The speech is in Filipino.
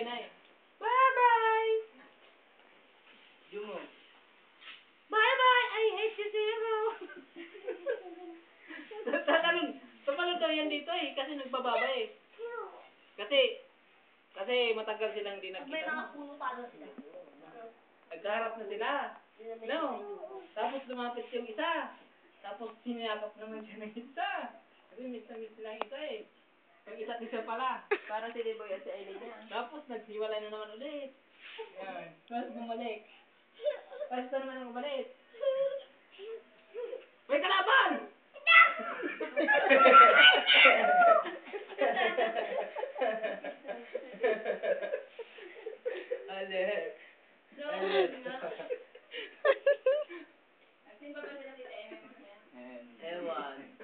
na eh. Bye-bye! Jumo. Bye-bye! I hate you, Zero! Tumalon daw yan dito eh, kasi nagbababa eh. Kasi matagal silang di nagkita. May mga puno pa sila. Nagkaharap na sila. No. Tapos lumapit yung isa. Tapos siniyakap naman siya ng isa. Kasi miss na miss sila yung isa eh. Yung isa't isa pala. Parang si Liboy at si Aileen niya. Tapos naghiwalay na naman ulit. Yan. Tapos bumalik. Tapos na naman ang bumalik. May kalaban! Alex. No, Alex. Asin ba sila dito? Ewan.